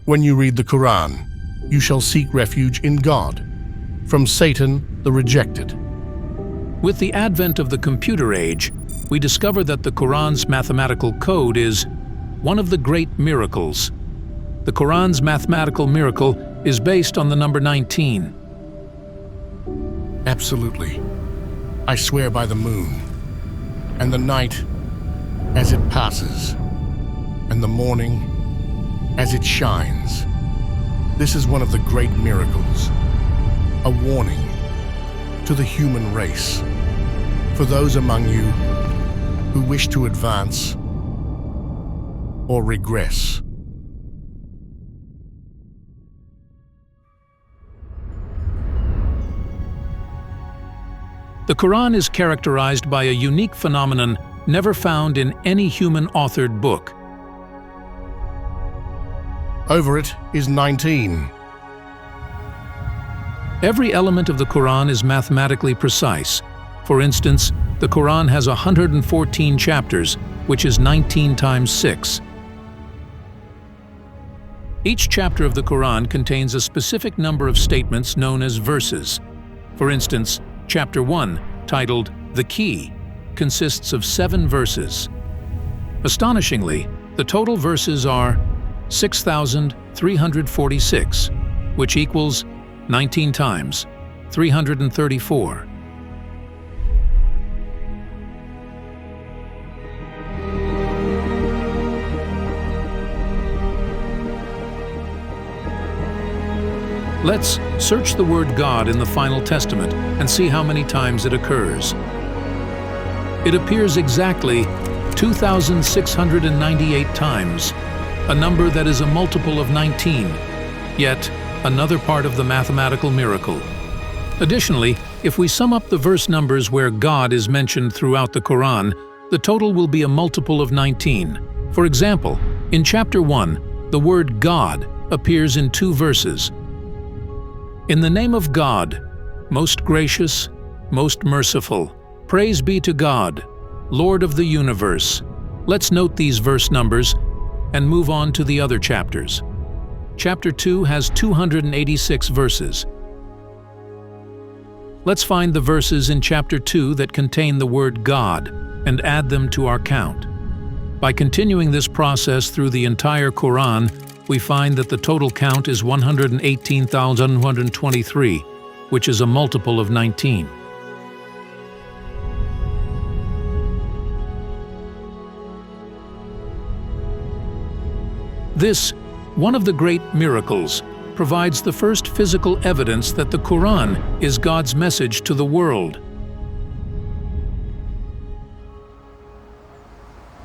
When you read the Quran, you shall seek refuge in God, from Satan the rejected. With the advent of the computer age, we discover that the Quran's mathematical code is one of the great miracles. The Quran's mathematical miracle is based on the number 19. Absolutely. I swear by the moon, and the night as it passes, and the morning as it shines. This is one of the great miracles, a warning to the human race, for those among you who wish to advance or regress. The Quran is characterized by a unique phenomenon never found in any human-authored book. Over it is 19. Every element of the Quran is mathematically precise. For instance, the Quran has 114 chapters, which is 19 times 6. Each chapter of the Quran contains a specific number of statements known as verses. For instance, Chapter 1, titled The Key, consists of 7 verses. Astonishingly, the total verses are 6,346, which equals 19 times 334. Let's search the word God in the Final Testament and see how many times it occurs. It appears exactly 2,698 times, a number that is a multiple of 19, yet another part of the mathematical miracle. Additionally, if we sum up the verse numbers where God is mentioned throughout the Quran, the total will be a multiple of 19. For example, in chapter 1, the word God appears in 2 verses. In the name of God, most gracious, most merciful, praise be to God, Lord of the universe. Let's note these verse numbers and move on to the other chapters. Chapter 2 has 286 verses. Let's find the verses in chapter 2 that contain the word God and add them to our count. By continuing this process through the entire Quran, we find that the total count is 118,123, which is a multiple of 19. This, one of the great miracles, provides the first physical evidence that the Quran is God's message to the world.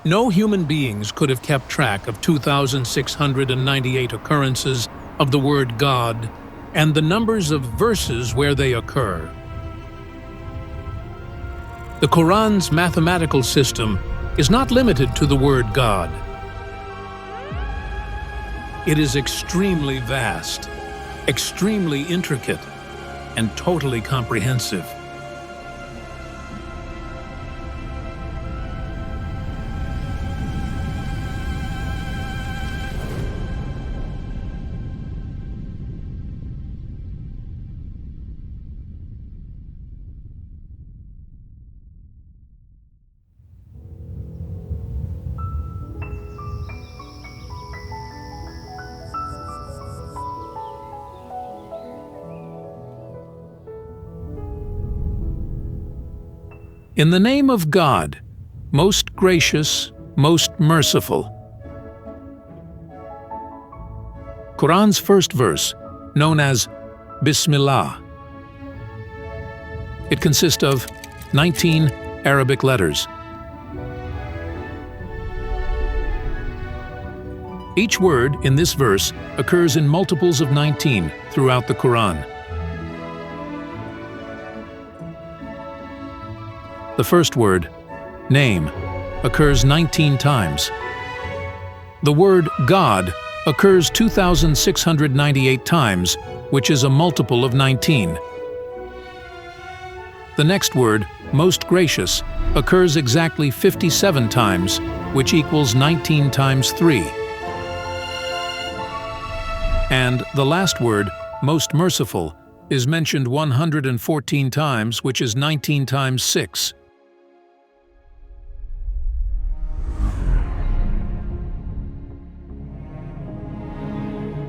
No human beings could have kept track of 2,698 occurrences of the word God and the numbers of verses where they occur. The Quran's mathematical system is not limited to the word God. It is extremely vast, extremely intricate, and totally comprehensive. In the name of God, most gracious, most merciful. Quran's first verse, known as Bismillah. It consists of 19 Arabic letters. Each word in this verse occurs in multiples of 19 throughout the Quran. The first word, name, occurs 19 times. The word God occurs 2,698 times, which is a multiple of 19. The next word, most gracious, occurs exactly 57 times, which equals 19 times 3. And the last word, most merciful, is mentioned 114 times, which is 19 times 6.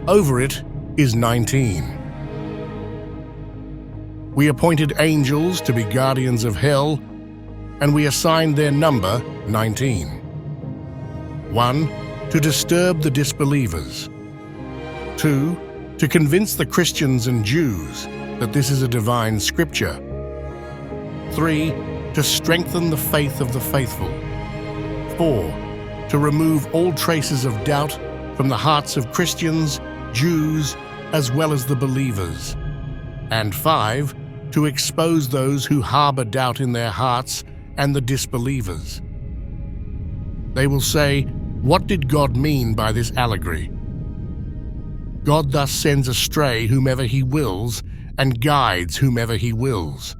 Over it is 19. We appointed angels to be guardians of hell, and we assigned their number 19. 1. To disturb the disbelievers. 2. To convince the Christians and Jews that this is a divine scripture. 3. To strengthen the faith of the faithful. 4. To remove all traces of doubt from the hearts of Christians, Jews, as well as the believers. And 5. To expose those who harbor doubt in their hearts and the disbelievers. They will say, "What did God mean by this allegory?" God thus sends astray whomever he wills and guides whomever he wills.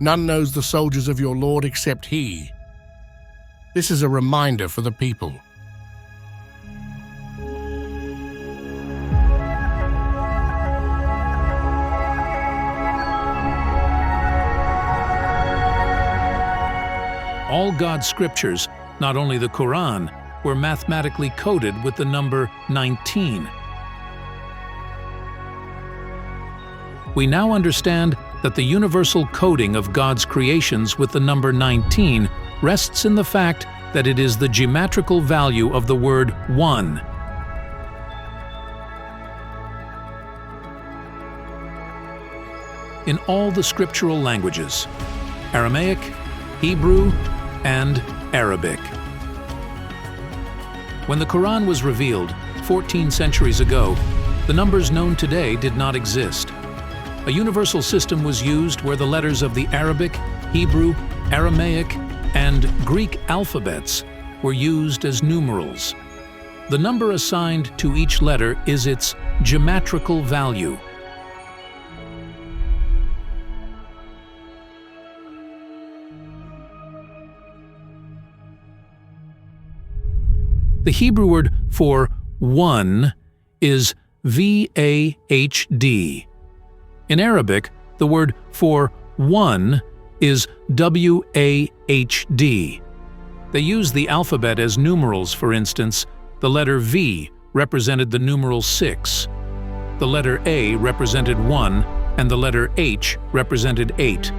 None knows the soldiers of your Lord except he. This is a reminder for the people. All God's scriptures, not only the Quran, were mathematically coded with the number 19. We now understand that the universal coding of God's creations with the number 19 rests in the fact that it is the geometrical value of the word one. In all the scriptural languages, Aramaic, Hebrew, and Arabic. When the Quran was revealed 14 centuries ago, the numbers known today did not exist. A universal system was used where the letters of the Arabic, Hebrew, Aramaic, and Greek alphabets were used as numerals. The number assigned to each letter is its geometrical value. The Hebrew word for one is VAHD. In Arabic, the word for one is WAHD. They use the alphabet as numerals, for instance. The letter V represented the numeral 6. The letter A represented 1, and the letter H represented 8.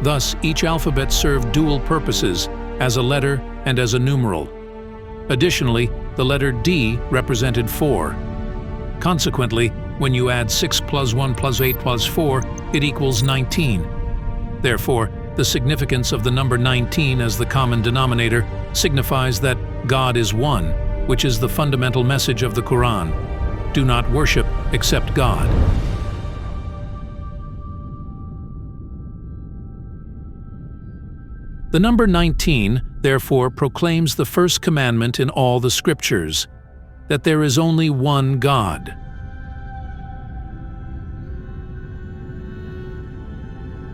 Thus, each alphabet served dual purposes, as a letter and as a numeral. Additionally, the letter D represented 4. Consequently, when you add 6 plus 1 plus 8 plus 4, it equals 19. Therefore, the significance of the number 19 as the common denominator signifies that God is one, which is the fundamental message of the Quran. Do not worship except God. The number 19, therefore, proclaims the first commandment in all the scriptures, that there is only one God.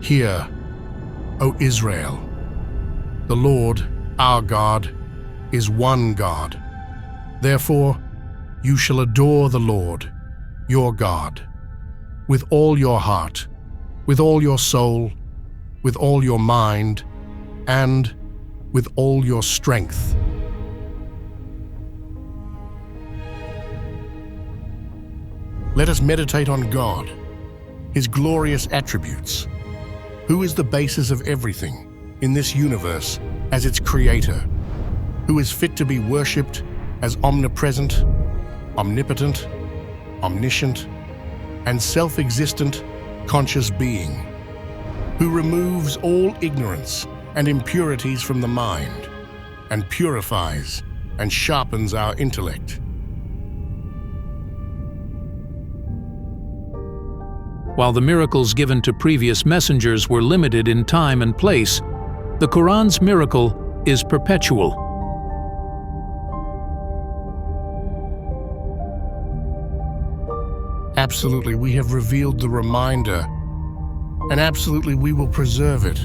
Hear, O Israel, the Lord, our God, is one God. Therefore, you shall adore the Lord, your God, with all your heart, with all your soul, with all your mind, and with all your strength. Let us meditate on God, His glorious attributes. Who is the basis of everything in this universe as its creator? Who is fit to be worshipped as omnipresent, omnipotent, omniscient, and self-existent, conscious being? Who removes all ignorance and impurities from the mind, and purifies and sharpens our intellect. While the miracles given to previous messengers were limited in time and place, the Quran's miracle is perpetual. Absolutely, we have revealed the reminder, and absolutely we will preserve it.